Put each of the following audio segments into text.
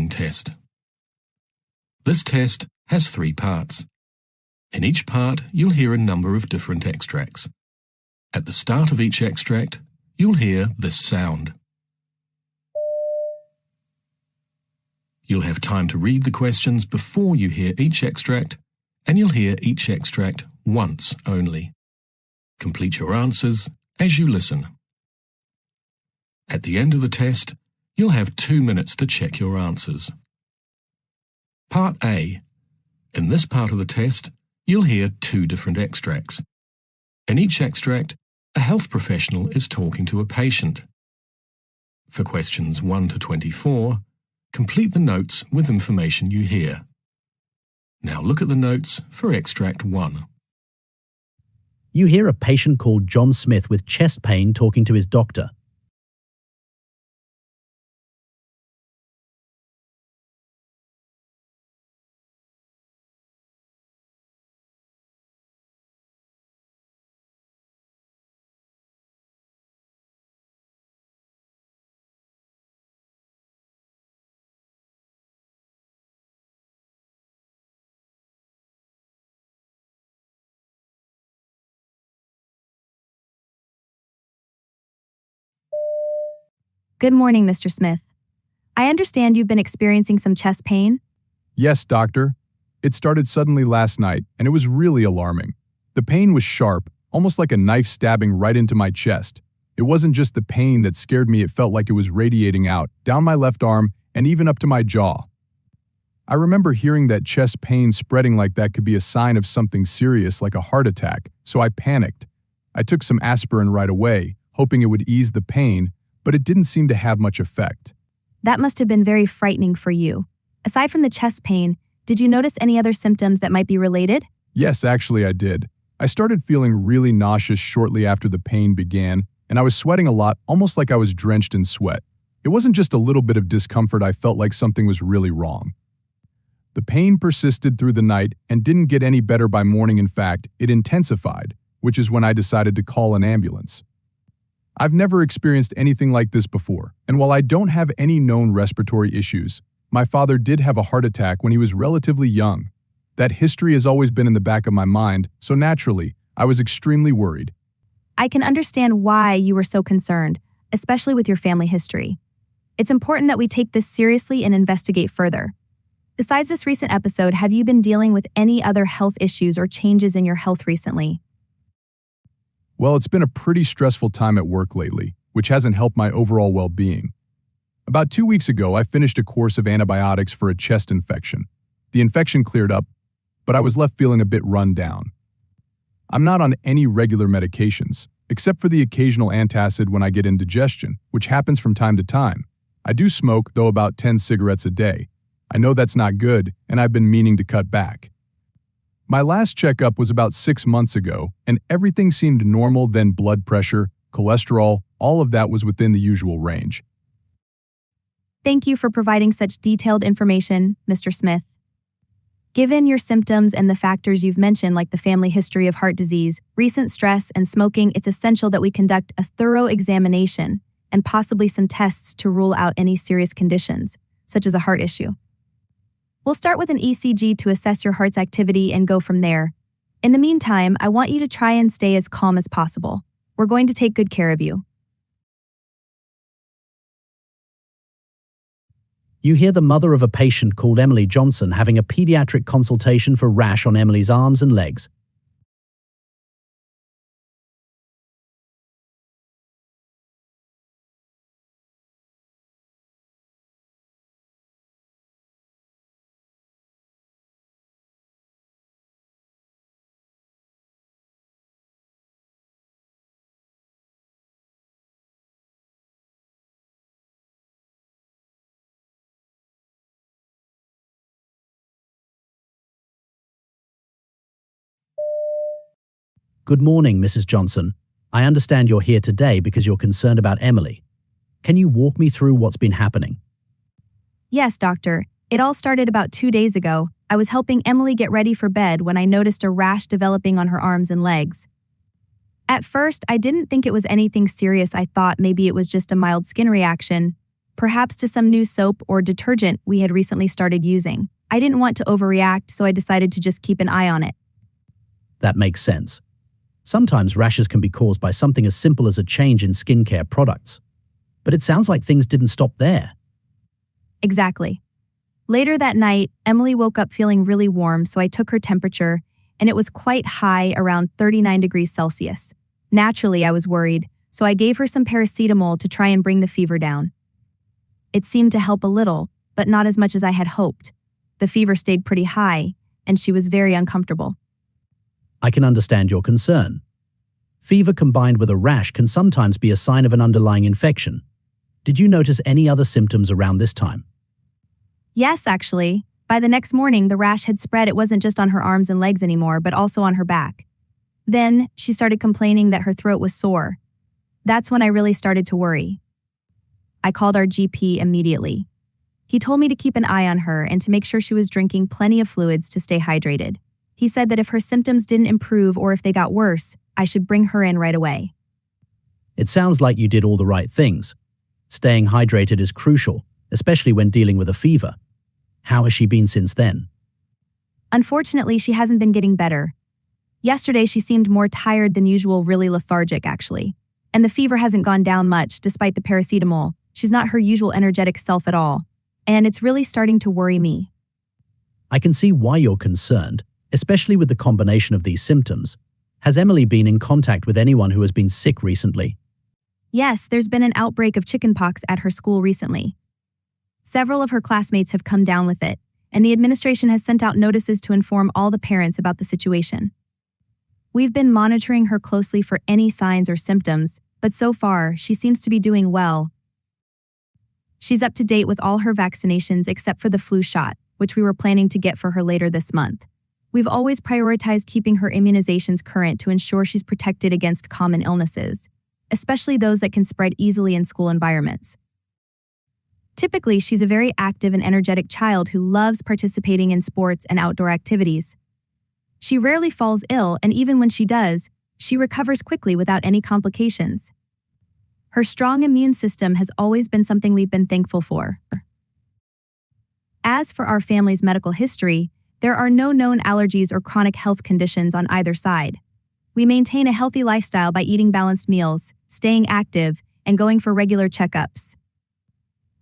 listening test. This test has 3 parts. In each part, you'll hear a number of different extracts. At the start of each extract, you'll hear this sound. You'll have time to read the questions before you hear each extract, and you'll hear each extract once only. Complete your answers as you listen. At the end of the test, you'll have 2 minutes to check your answers. Part A. In this part of the test, you'll hear 2 different extracts. In each extract, a health professional is talking to a patient. For questions 1 to 24, complete the notes with information you hear. Now look at the notes for extract 1. You hear a patient called John Smith with chest pain talking to his doctor. Good morning, Mr. Smith. I understand you've been experiencing some chest pain? Yes, doctor. It started suddenly last night, and it was really alarming. The pain was sharp, almost like a knife stabbing right into my chest. It wasn't just the pain that scared me, it felt like it was radiating out, down my left arm, and even up to my jaw. I remember hearing that chest pain spreading like that could be a sign of something serious like a heart attack, so I panicked. I took some aspirin right away, hoping it would ease the pain, but it didn't seem to have much effect. That must have been very frightening for you. Aside from the chest pain, did you notice any other symptoms that might be related? Yes, actually I did. I started feeling really nauseous shortly after the pain began, and I was sweating a lot, almost like I was drenched in sweat. It wasn't just a little bit of discomfort, I felt like something was really wrong. The pain persisted through the night and didn't get any better by morning. In fact, it intensified, which is when I decided to call an ambulance. I've never experienced anything like this before, and while I don't have any known respiratory issues, my father did have a heart attack when he was relatively young. That history has always been in the back of my mind, so naturally, I was extremely worried. I can understand why you were so concerned, especially with your family history. It's important that we take this seriously and investigate further. Besides this recent episode, have you been dealing with any other health issues or changes in your health recently? Well, it's been a pretty stressful time at work lately, which hasn't helped my overall well-being. About 2 weeks ago, I finished a course of antibiotics for a chest infection. The infection cleared up, but I was left feeling a bit run down. I'm not on any regular medications, except for the occasional antacid when I get indigestion, which happens from time to time. I do smoke, though, about 10 cigarettes a day. I know that's not good, and I've been meaning to cut back. My last checkup was about 6 months ago, and everything seemed normal. Then blood pressure, cholesterol, all of that was within the usual range. Thank you for providing such detailed information, Mr. Smith. Given your symptoms and the factors you've mentioned, like the family history of heart disease, recent stress, and smoking, it's essential that we conduct a thorough examination and possibly some tests to rule out any serious conditions, such as a heart issue. We'll start with an ECG to assess your heart's activity and go from there. In the meantime, I want you to try and stay as calm as possible. We're going to take good care of you. You hear the mother of a patient called Emily Johnson having a pediatric consultation for rash on Emily's arms and legs. Good morning, Mrs. Johnson. I understand you're here today because you're concerned about Emily. Can you walk me through what's been happening? Yes, doctor. It all started about 2 days ago. I was helping Emily get ready for bed when I noticed a rash developing on her arms and legs. At first, I didn't think it was anything serious. I thought maybe it was just a mild skin reaction. perhaps to some new soap or detergent we had recently started using. I didn't want to overreact, so I decided to just keep an eye on it. That makes sense. Sometimes rashes can be caused by something as simple as a change in skincare products. But it sounds like things didn't stop there. Exactly. Later that night, Emily woke up feeling really warm, so I took her temperature, and it was quite high, around 39 degrees Celsius. Naturally, I was worried, so I gave her some paracetamol to try and bring the fever down. It seemed to help a little, but not as much as I had hoped. The fever stayed pretty high, and she was very uncomfortable. I can understand your concern. Fever combined with a rash can sometimes be a sign of an underlying infection. Did you notice any other symptoms around this time? Yes, actually. By the next morning, the rash had spread. It wasn't just on her arms and legs anymore, but also on her back. Then, she started complaining that her throat was sore. That's when I really started to worry. I called our GP immediately. He told me to keep an eye on her and to make sure she was drinking plenty of fluids to stay hydrated. He said that if her symptoms didn't improve or if they got worse, I should bring her in right away. It sounds like you did all the right things. Staying hydrated is crucial, especially when dealing with a fever. How has she been since then? Unfortunately, she hasn't been getting better. Yesterday, she seemed more tired than usual, really lethargic, actually. And the fever hasn't gone down much, despite the paracetamol. She's not her usual energetic self at all. And it's really starting to worry me. I can see why you're concerned, especially with the combination of these symptoms. Has Emily been in contact with anyone who has been sick recently? Yes, there's been an outbreak of chickenpox at her school recently. Several of her classmates have come down with it, and the administration has sent out notices to inform all the parents about the situation. We've been monitoring her closely for any signs or symptoms, but so far, she seems to be doing well. She's up to date with all her vaccinations except for the flu shot, which we were planning to get for her later this month. We've always prioritized keeping her immunizations current to ensure she's protected against common illnesses, especially those that can spread easily in school environments. Typically, she's a very active and energetic child who loves participating in sports and outdoor activities. She rarely falls ill, and even when she does, she recovers quickly without any complications. Her strong immune system has always been something we've been thankful for. As for our family's medical history, there are no known allergies or chronic health conditions on either side. We maintain a healthy lifestyle by eating balanced meals, staying active, and going for regular checkups.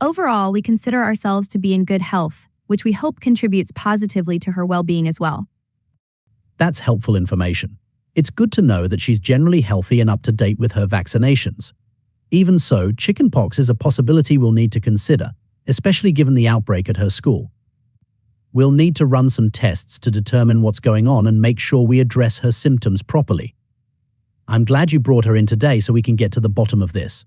Overall, we consider ourselves to be in good health, which we hope contributes positively to her well-being as well. That's helpful information. It's good to know that she's generally healthy and up to date with her vaccinations. Even so, chickenpox is a possibility we'll need to consider, especially given the outbreak at her school. We'll need to run some tests to determine what's going on and make sure we address her symptoms properly. I'm glad you brought her in today so we can get to the bottom of this.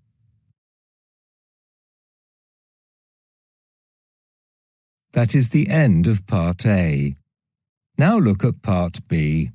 That is the end of Part A. Now look at Part B.